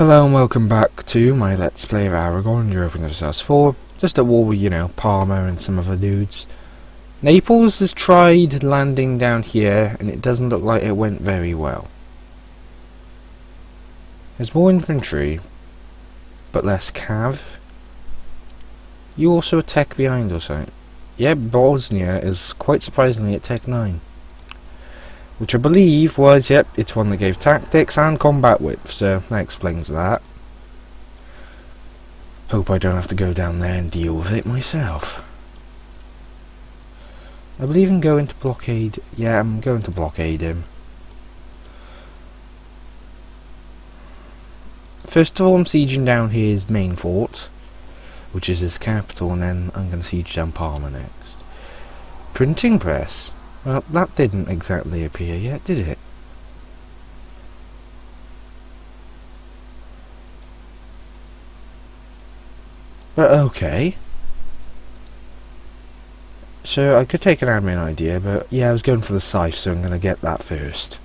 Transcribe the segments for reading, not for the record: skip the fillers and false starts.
Hello and welcome back to my Let's Play of Aragon, European Resource 4. Just at war with, Parma and some other dudes. Naples has tried landing down here, and it doesn't look like it went very well. There's more infantry, but less cav. You also attack behind or something. Yeah, Bosnia is quite surprisingly at Tech 9. Which I believe was, it's one that gave tactics and combat width, so that explains that. Hope I don't have to go down there and deal with it myself. I believe in going to blockade. Yeah, I'm going to blockade him. First of all, I'm sieging down his main fort, which is his capital, and then I'm going to siege down Parma next. Printing press. Well, that didn't exactly appear yet, did it? But okay. So I could take an admin idea, but yeah, I was going for the scythe, so I'm going to get that first.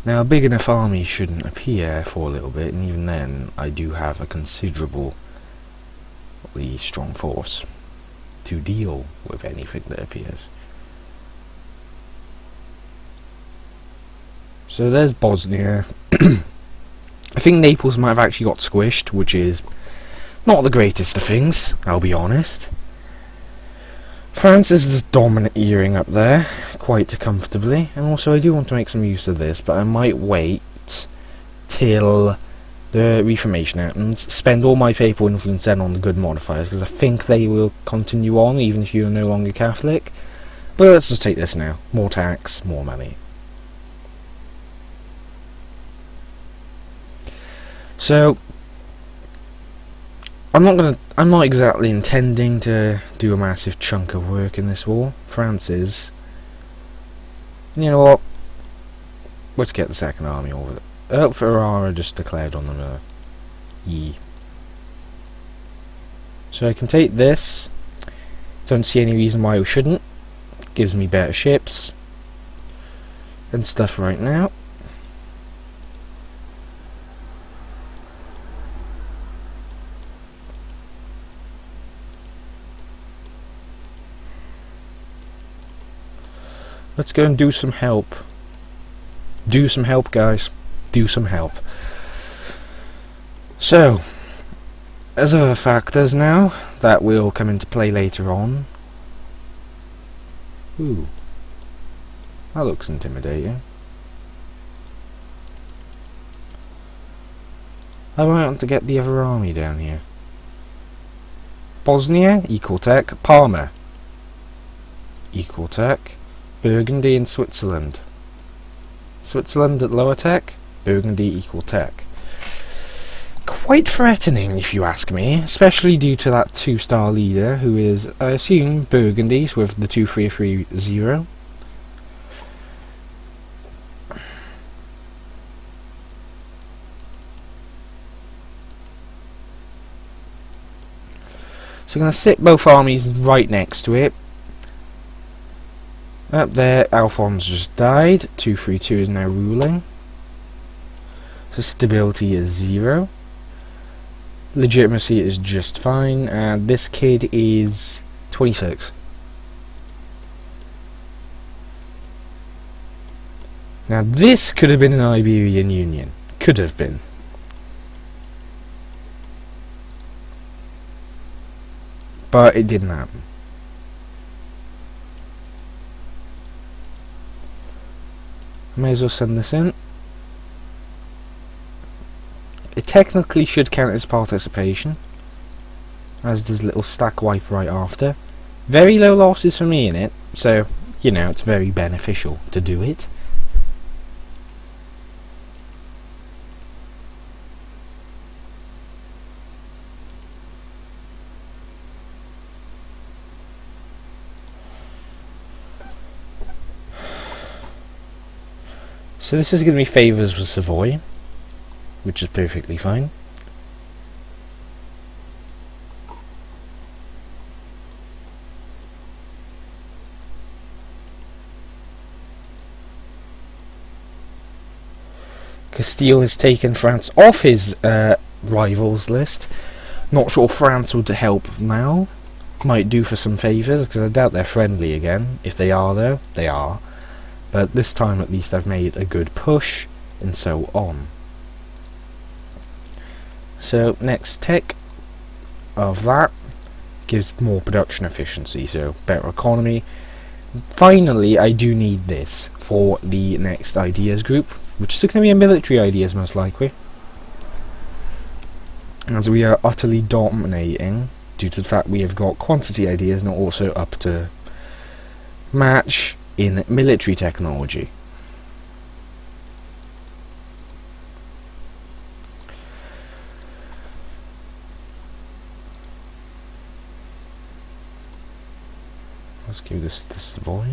Now, a big enough army shouldn't appear for a little bit, and even then, I do have a considerably strong force to deal with anything that appears. So there's Bosnia. I think Naples might have actually got squished, which is not the greatest of things, I'll be honest. France is domineering up there quite comfortably, and also I do want to make some use of this, but I might wait till the Reformation happens, spend all my papal influence then on the good modifiers, because I think they will continue on even if you're no longer Catholic. But let's just take this now. More tax, more money. So I'm not exactly intending to do a massive chunk of work in this war. France is. You know what? Let's get the second army over it. Ferrara just declared on them ye. So I can take this. Don't see any reason why we shouldn't. Gives me better ships and stuff right now. Let's go and do some help. Do some help, guys. Do some help. So, as other factors now that will come into play later on. Ooh, that looks intimidating. I might want to get the other army down here. Bosnia, equal tech. Parma, equal tech. Burgundy and Switzerland. Switzerland at lower tech, Burgundy equal tech. Quite threatening, if you ask me, especially due to that 2-star leader, who is, I assume, Burgundy's with the 2330. So I'm going to sit both armies right next to it. Up there, Alphonse just died. 232 is now ruling. So stability is 0. Legitimacy is just fine. And this kid is 26. Now this could have been an Iberian Union. Could have been. But it didn't happen. May as well send this in. It technically should count as participation, as does little stack wipe right after. Very low losses for me in it, so, it's very beneficial to do it. So this is going to be favours with Savoy, which is perfectly fine. Castile has taken France off his rivals list. Not sure France would help now. Might do for some favours, because I doubt they're friendly again. If they are, though, they are. But this time at least I've made a good push, and so on. So next tick of that gives more production efficiency, so better economy. Finally, I do need this for the next ideas group, which is going to be a military ideas most likely, as we are utterly dominating due to the fact we have got quantity ideas not also up to match in military technology. Let's give this to Savoy.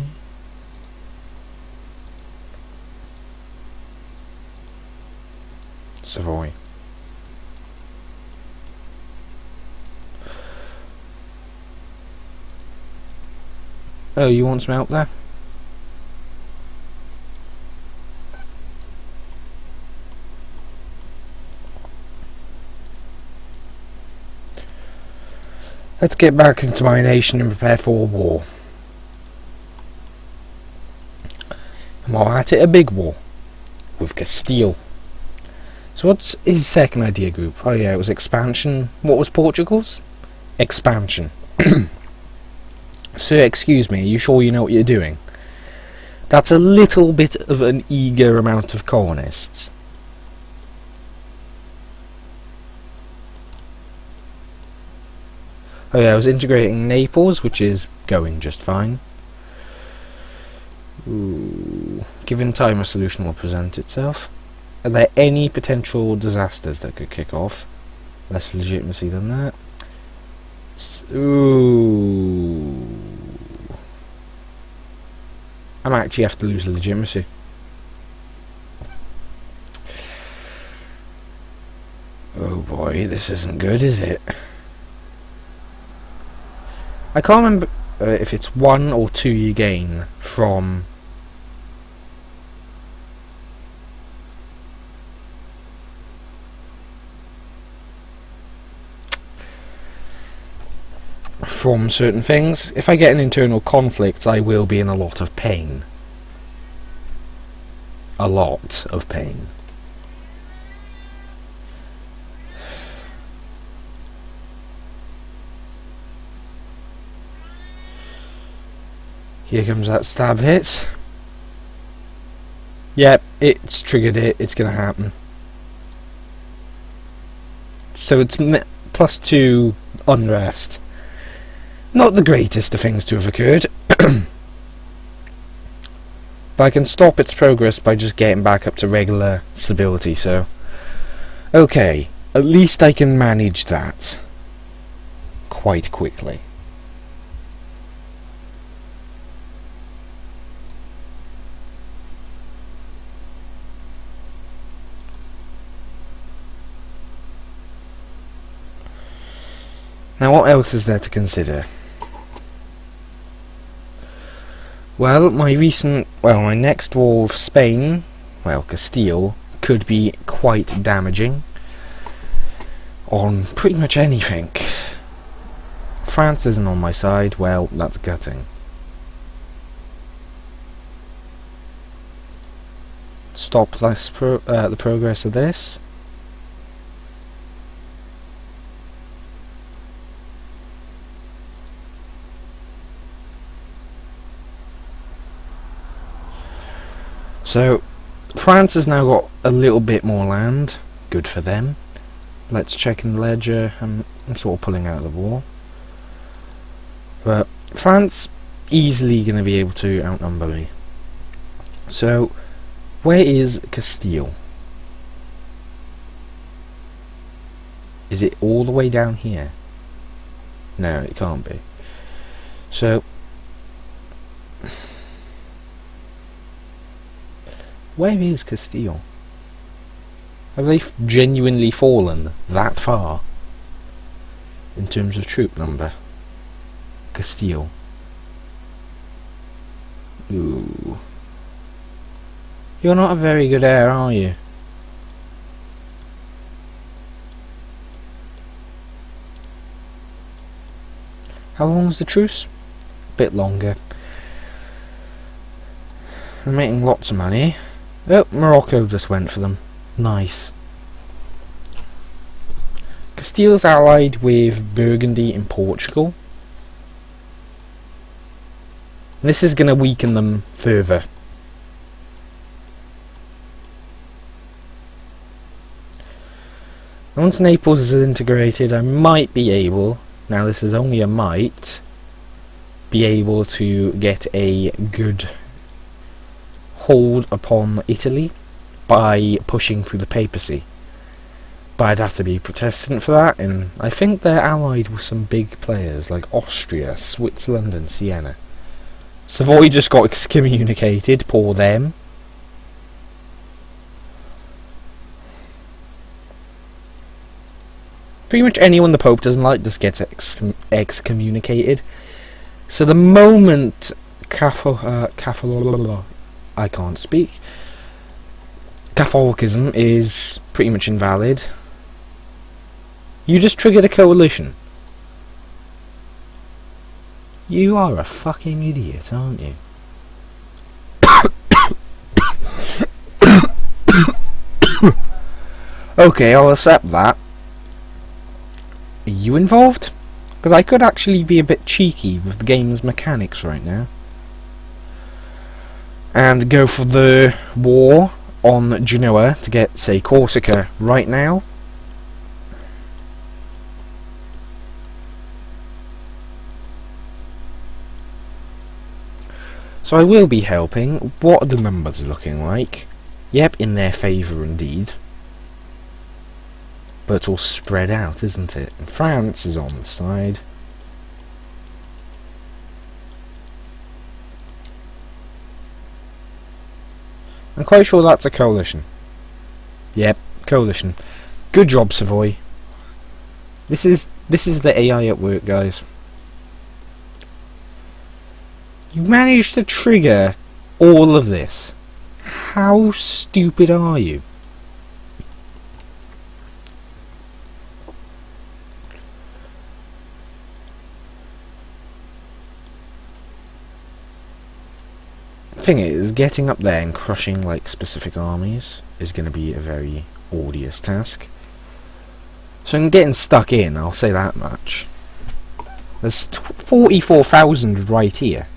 Savoy. Oh, you want some help there? Let's get back into my nation and prepare for a war. And while at it, a big war with Castile. So what's his second idea group? Oh yeah, it was expansion. What was Portugal's? Expansion. Sir, excuse me, are you sure you know what you're doing? That's a little bit of an eager amount of colonists. Oh yeah, I was integrating Naples, which is going just fine. Ooh. Given time, a solution will present itself. Are there any potential disasters that could kick off? Less legitimacy than that. Ooh. I might actually have to lose legitimacy. Oh boy, this isn't good, is it? I can't remember if it's 1 or 2 you gain from certain things. If I get an internal conflict, I will be in a lot of pain. A lot of pain. Here comes that stab hit. Yep, it's triggered it. It's going to happen. So it's +2 unrest. Not the greatest of things to have occurred. But I can stop its progress by just getting back up to regular stability, so... Okay, at least I can manage that quite quickly. Now what else is there to consider? Well, my next war with Spain, well, Castile, could be quite damaging on pretty much anything. France isn't on my side, well, that's gutting. Stop this the progress of this. So, France has now got a little bit more land. Good for them. Let's check in the ledger. I'm sort of pulling out of the war. But France easily going to be able to outnumber me. So, where is Castile? Is it all the way down here? No, it can't be. So, where is Castile? Have they genuinely fallen that far in terms of troop number? Castile. Ooh. You're not a very good heir, are you? How long's the truce? A bit longer. They're making lots of money. Oh, Morocco just went for them. Nice. Castile's allied with Burgundy in Portugal. This is going to weaken them further. Once Naples is integrated, I might be able, now this is only a might, be able to get a good hold upon Italy by pushing through the papacy. But I'd have to be Protestant for that, and I think they're allied with some big players like Austria, Switzerland and Siena. Savoy just got excommunicated, poor them. Pretty much anyone the Pope doesn't like just gets excommunicated. So the moment I can't speak. Catholicism is pretty much invalid. You just triggered a coalition. You are a fucking idiot, aren't you? Okay, I'll accept that. Are you involved? Because I could actually be a bit cheeky with the game's mechanics right now. And go for the war on Genoa to get, say, Corsica right now. So I will be helping. What are the numbers looking like? Yep, in their favour indeed. But it's all spread out, isn't it? And France is on the side. I'm quite sure that's a coalition. Yep, coalition. Good job, Savoy. This is the AI at work, guys. You managed to trigger all of this. How stupid are you? Thing is, getting up there and crushing like specific armies is going to be a very arduous task. So I'm getting stuck in, I'll say that much. There's 44,000 right here.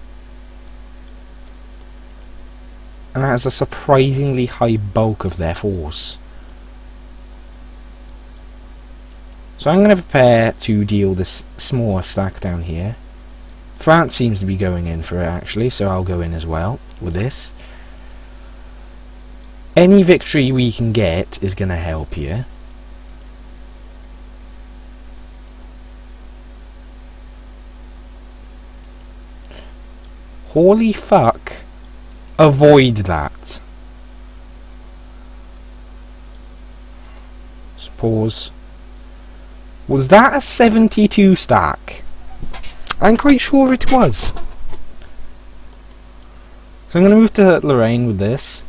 And that is a surprisingly high bulk of their force. So I'm going to prepare to deal this smaller stack down here. France seems to be going in for it actually, so I'll go in as well with this. Any victory we can get is going to help here. Holy fuck. Avoid that. Let's pause. Was that a 72 stack? I'm quite sure it was. So I'm going to move to Lorraine with this.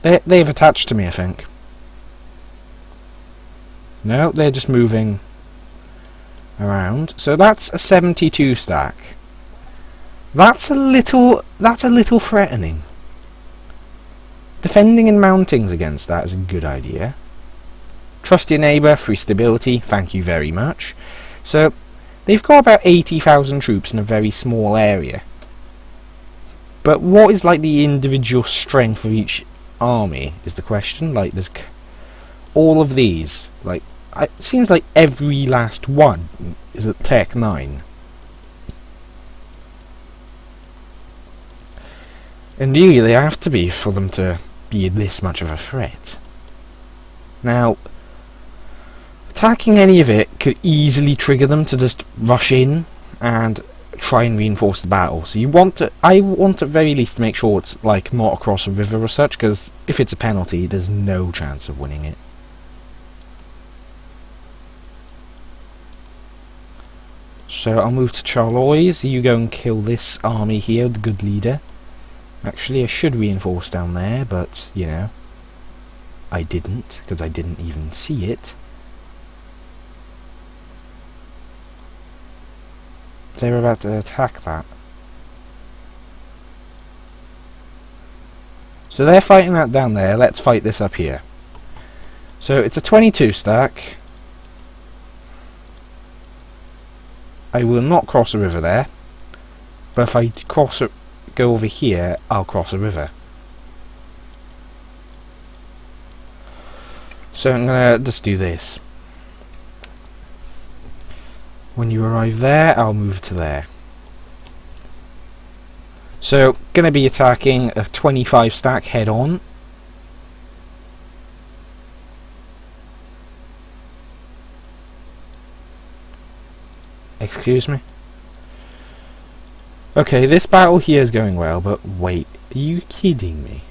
They've attached to me, I think. No, they're just moving around. So that's a 72 stack. That's a little threatening. Defending and mountings against that is a good idea. Trust your neighbour, free stability, thank you very much. So they've got about 80,000 troops in a very small area. But what is like the individual strength of each army is the question. Like there's all of these. Like it seems like every last one is at Tech 9. And really they have to be for them to be this much of a threat. Now, attacking any of it could easily trigger them to just rush in and try and reinforce the battle. So I want at very least to make sure it's like not across a river or such, because if it's a penalty, there's no chance of winning it. So I'll move to Charlois. You go and kill this army here, the good leader. Actually, I should reinforce down there, but, you know, I didn't, because I didn't even see it. They were about to attack that. So they're fighting that down there. Let's fight this up here. So it's a 22 stack. I will not cross a river there. But if I go over here, I'll cross a river. So I'm going to just do this. When you arrive there, I'll move to there. So, going to be attacking a 25 stack head on. Excuse me? Okay, this battle here is going well, but wait, are you kidding me?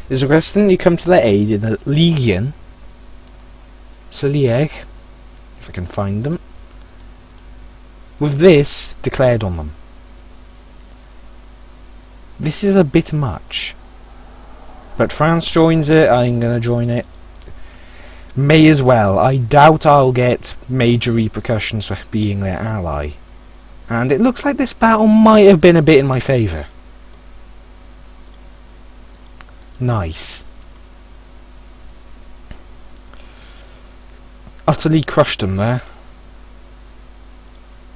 Is requesting you come to their aid in the Legion. Salieg, if I can find them. With this declared on them. This is a bit much. But France joins it, I'm going to join it. May as well. I doubt I'll get major repercussions for being their ally. And it looks like this battle might have been a bit in my favour. Nice. Utterly crushed them there.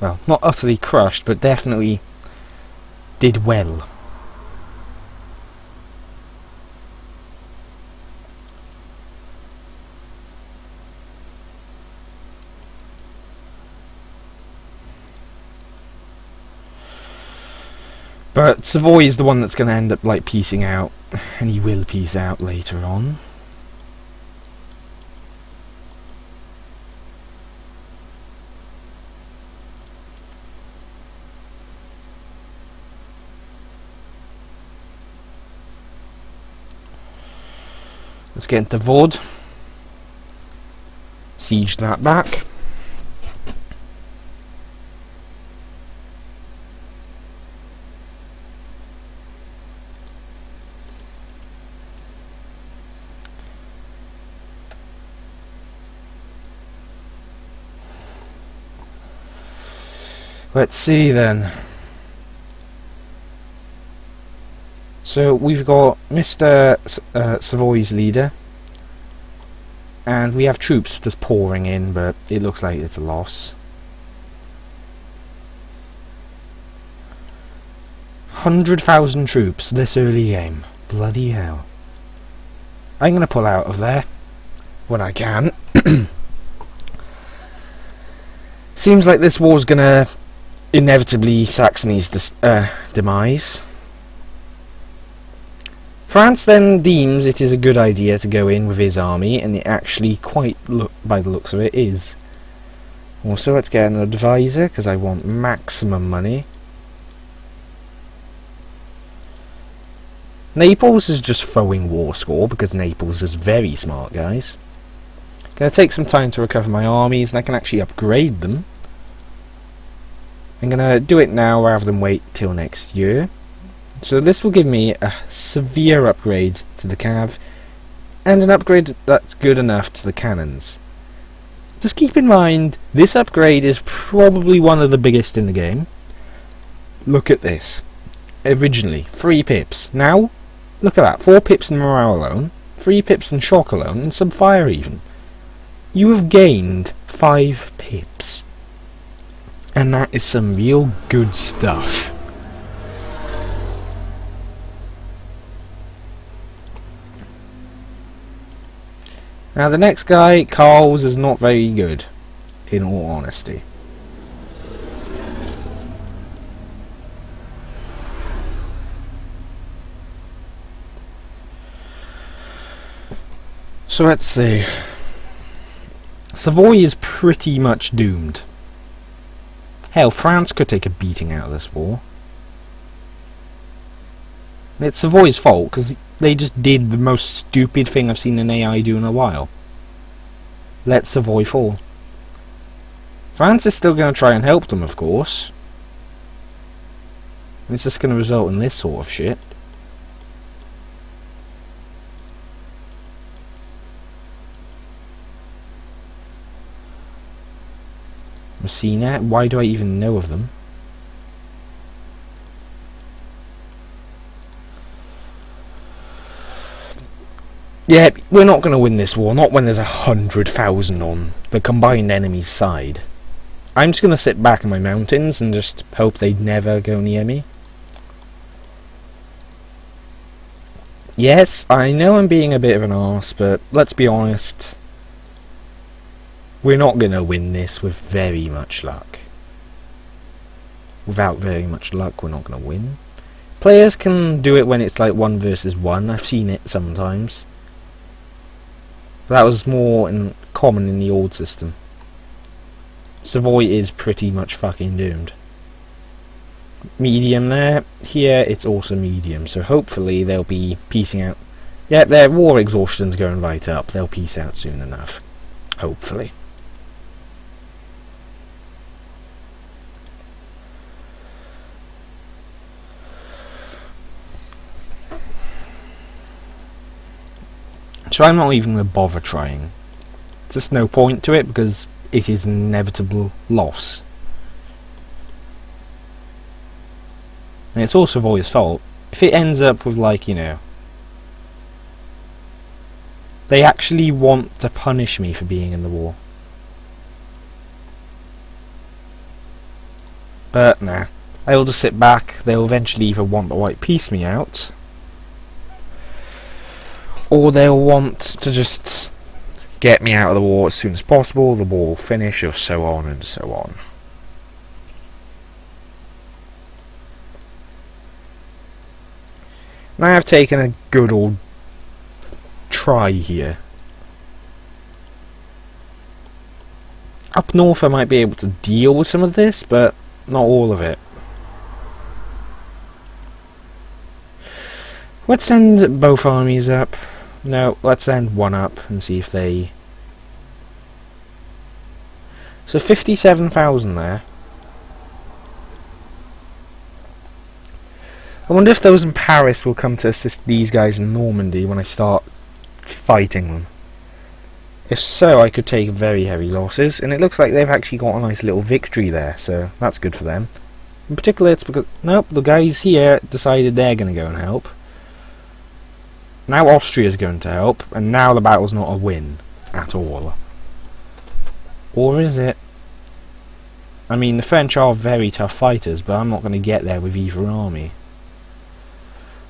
Well, not utterly crushed, but definitely did well. But Savoy is the one that's going to end up like piecing out, and he will piece out later on. Let's get into Vaud. Siege that back. Let's see then. So we've got Mr. Savoy's leader, and we have troops just pouring in, but it looks like it's a loss. 100,000 troops this early game. Bloody hell. I'm going to pull out of there when I can. Seems like this war's going to inevitably Saxony's demise. France then deems it is a good idea to go in with his army, and it actually quite, by the looks of it, is. Also, let's get an advisor, because I want maximum money. Naples is just throwing war score, because Naples is very smart, guys. Gonna take some time to recover my armies, and I can actually upgrade them. I'm gonna do it now rather than wait till next year. So this will give me a severe upgrade to the cav, and an upgrade that's good enough to the cannons. Just keep in mind, this upgrade is probably one of the biggest in the game. Look at this. Originally, 3 pips. Now, look at that. 4 pips in morale alone, 3 pips in shock alone, and some fire even. You have gained 5 pips. And that is some real good stuff. Now the next guy, Carl's, is not very good, in all honesty. So let's see. Savoy is pretty much doomed. Hell, France could take a beating out of this war. It's Savoy's fault, because they just did the most stupid thing I've seen an AI do in a while. Let Savoy fall. France is still going to try and help them, of course. It's just going to result in this sort of shit. Messina, why do I even know of them? Yeah, we're not going to win this war, not when there's 100,000 on the combined enemy's side. I'm just going to sit back in my mountains and just hope they never go near me. Yes, I know I'm being a bit of an arse, but let's be honest. We're not going to win this with very much luck. Without very much luck, we're not going to win. Players can do it when it's like 1 versus 1. I've seen it sometimes. But that was more common in the old system. Savoy is pretty much fucking doomed. Medium there. Here it's also medium, so hopefully they'll be peacing out. Yeah, their war exhaustion's going right up. They'll peace out soon enough. Hopefully. So I'm not even going to bother trying. There's just no point to it because it is an inevitable loss. And it's also Savoy's fault. If it ends up with, like, you know, they actually want to punish me for being in the war. But nah, I'll just sit back. They'll eventually either want to white piece me out, or they'll want to just get me out of the war as soon as possible, the war will finish, or so on and so on. Now I've taken a good old try here. Up north I might be able to deal with some of this, but not all of it. Let's send both armies up. No, let's send one up and see if they... So 57,000 there. I wonder if those in Paris will come to assist these guys in Normandy when I start fighting them. If so, I could take very heavy losses, and it looks like they've actually got a nice little victory there, so that's good for them. In particular, it's because... Nope, the guys here decided they're going to go and help. Now Austria's going to help, and now the battle's not a win at all. Or is it? I mean, the French are very tough fighters, but I'm not going to get there with either army.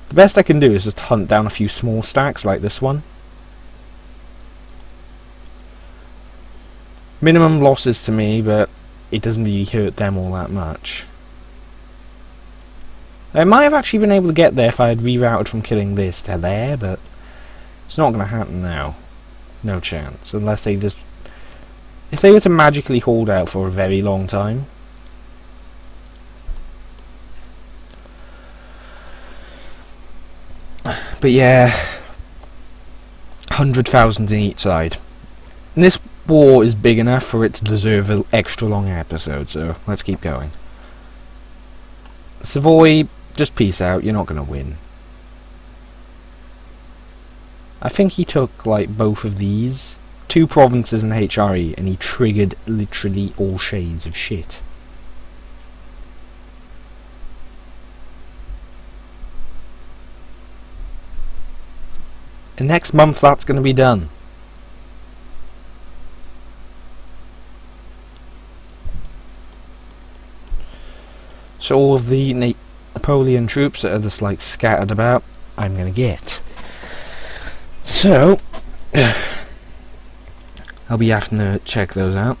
The best I can do is just hunt down a few small stacks like this one. Minimum losses to me, but it doesn't really hurt them all that much. I might have actually been able to get there if I had rerouted from killing this to there, but it's not going to happen now. No chance, unless they just... If they were to magically hold out for a very long time. But yeah, 100,000 in each side. And this war is big enough for it to deserve an extra long episode, so let's keep going. Savoy, just peace out, you're not going to win. I think he took, like, both of these, 2 provinces in HRE, and he triggered literally all shades of shit. And next month that's going to be done. So all of the Napoleon troops that are just like scattered about, I'm going to get. So, I'll be having to check those out.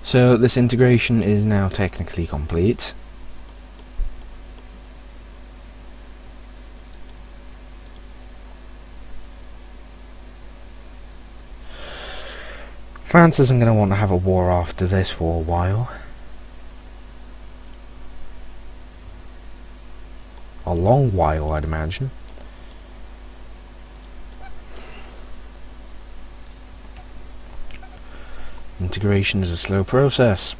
So this integration is now technically complete. France isn't going to want to have a war after this for a while. A long while, I'd imagine. Integration is a slow process.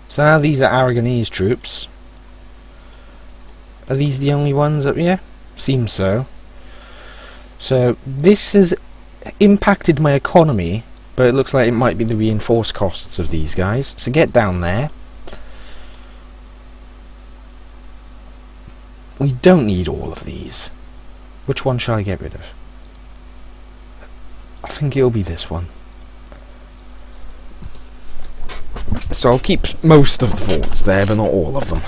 So now these are Aragonese troops. Are these the only ones up here? Seems so. So this has impacted my economy, but it looks like it might be the reinforced costs of these guys. So get down there. We don't need all of these. Which one shall I get rid of? I think it'll be this one. So I'll keep most of the forts there, but not all of them.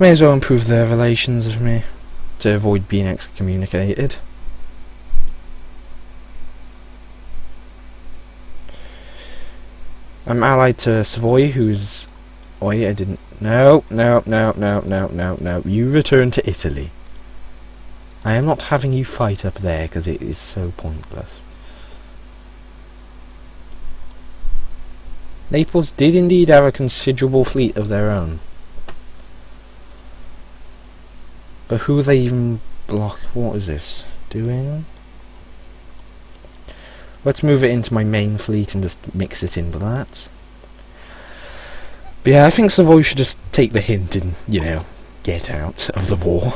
May as well improve their relations with me to avoid being excommunicated. I'm allied to Savoy, who's... Oh, yeah, I didn't... No. You return to Italy. I am not having you fight up there, because it is so pointless. Naples did indeed have a considerable fleet of their own. But who are they even block? What is this doing? Let's move it into my main fleet and just mix it in with that. But yeah, I think Savoy should just take the hint and, you know, get out of the war.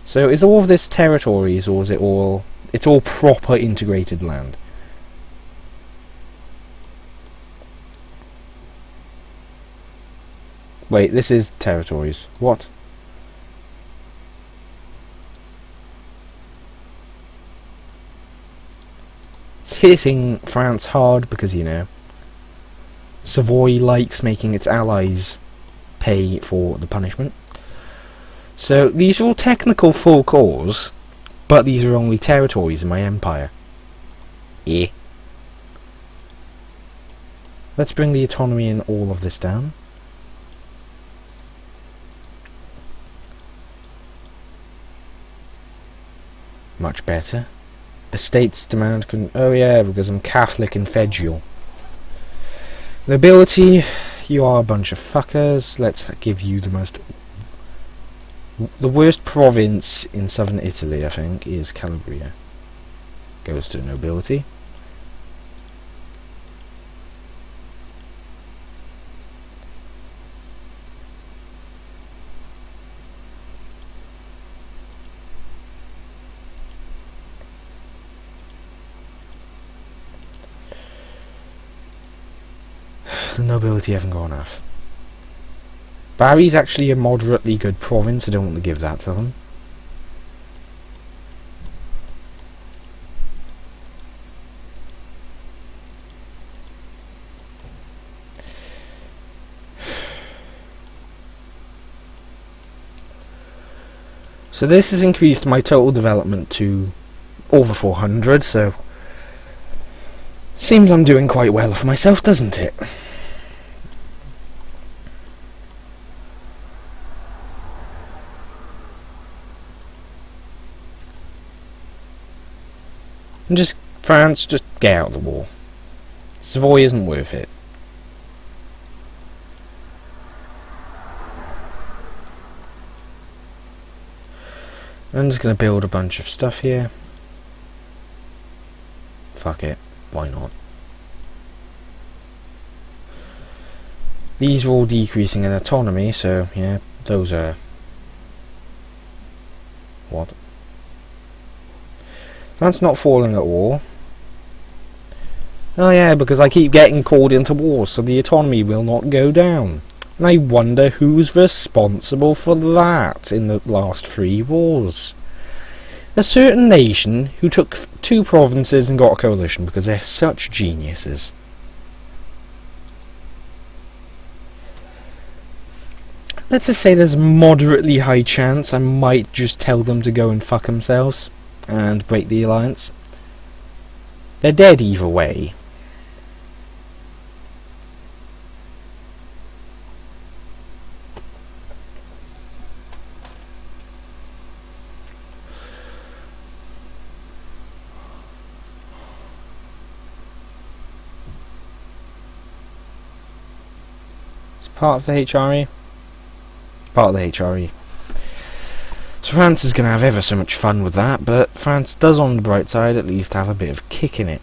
So is all of this territories, or is it all... It's all proper integrated land? Wait, this is territories. What? Hitting France hard because, you know, Savoy likes making its allies pay for the punishment. So these are all technical full cores, but these are only territories in my empire. Yeah. Let's bring the autonomy in all of this down. Much better. Estates demand oh yeah, because I'm Catholic and federal. Nobility, you are a bunch of fuckers. Let's give you the worst province in southern Italy, I think, is Calabria. Goes to nobility. The nobility haven't got enough. Bari's actually a moderately good province, I don't want to give that to them. So this has increased my total development to over 400, so seems I'm doing quite well for myself, doesn't it? And just, France, just get out of the war. Savoy isn't worth it. I'm just going to build a bunch of stuff here. Fuck it, why not? These are all decreasing in autonomy, so yeah, those are... What? That's not falling at war. Oh yeah, because I keep getting called into war, so the autonomy will not go down. And I wonder who's responsible for that in the last 3 wars. A certain nation who took 2 provinces and got a coalition because they're such geniuses. Let's just say there's a moderately high chance I might just tell them to go and fuck themselves and break the alliance. They're dead either way. It's part of the HRE. It's part of the HRE. So France is going to have ever so much fun with that, but France does, on the bright side, at least have a bit of kick in it.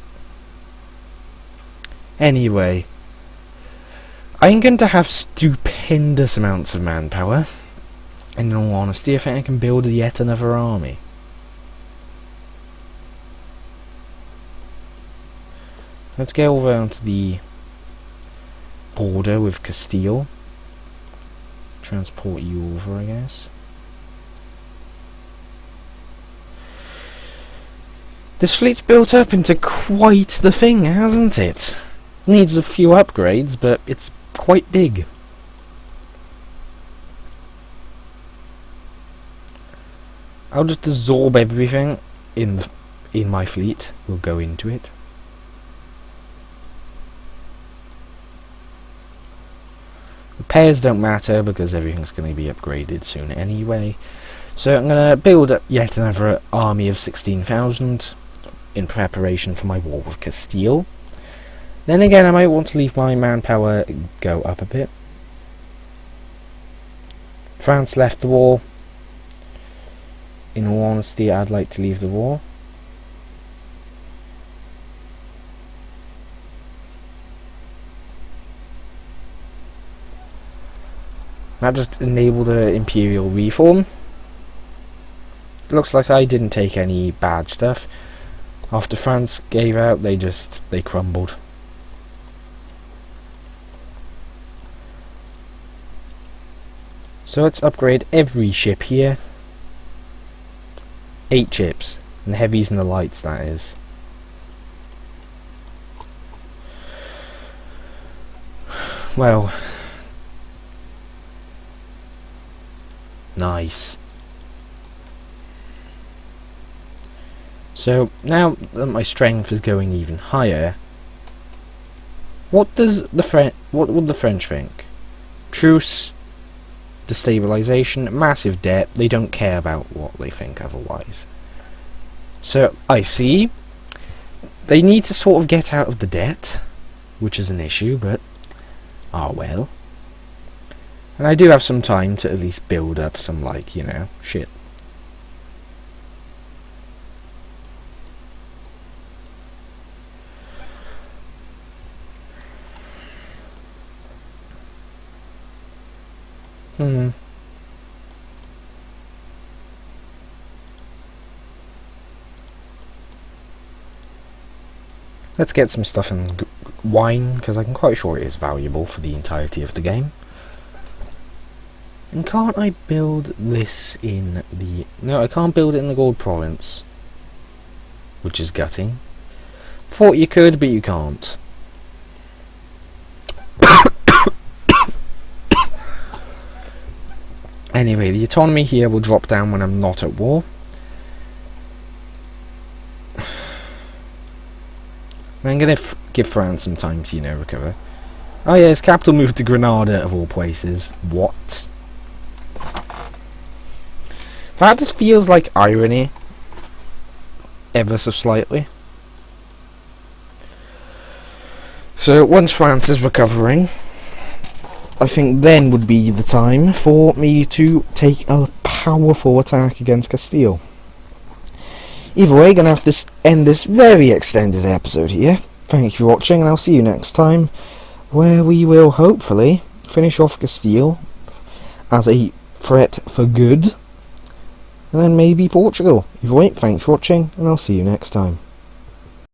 Anyway, I'm going to have stupendous amounts of manpower. And in all honesty, I think I can build yet another army. Let's get over onto the border with Castile. Transport you over, I guess. This fleet's built up into quite the thing, hasn't it? Needs a few upgrades, but it's quite big. I'll just absorb everything in my fleet. We'll go into it. Repairs don't matter because everything's going to be upgraded soon anyway. So I'm going to build yet another army of 16,000 in preparation for my war with Castile. Then again, I might want to leave my manpower go up a bit. France left the war. In all honesty, I'd like to leave the war. That just enabled the imperial reform. Looks like I didn't take any bad stuff. After France gave out, they crumbled. So let's upgrade every ship here. 8 ships. And the heavies and the lights, that is. Well. Nice. So now that my strength is going even higher, what would the French think? Truce, destabilization, massive debt. They don't care about what they think otherwise. So I see they need to sort of get out of the debt, which is an issue, but well. And I do have some time to at least build up some, like, you know, shit. Let's get some stuff in wine, because I'm quite sure it is valuable for the entirety of the game. And can't I build this in the... No, I can't build it in the gold province. Which is gutting. Thought you could, but you can't. Anyway, the autonomy here will drop down when I'm not at war. I'm going to give France some time to, you know, recover. Oh yeah, his capital moved to Granada, of all places. What? That just feels like irony. Ever so slightly. So, once France is recovering, I think then would be the time for me to take a powerful attack against Castile. Either way, gonna have to end this very extended episode here. Thank you for watching, and I'll see you next time, where we will hopefully finish off Castile as a threat for good, and then maybe Portugal. Either way, thanks for watching, and I'll see you next time.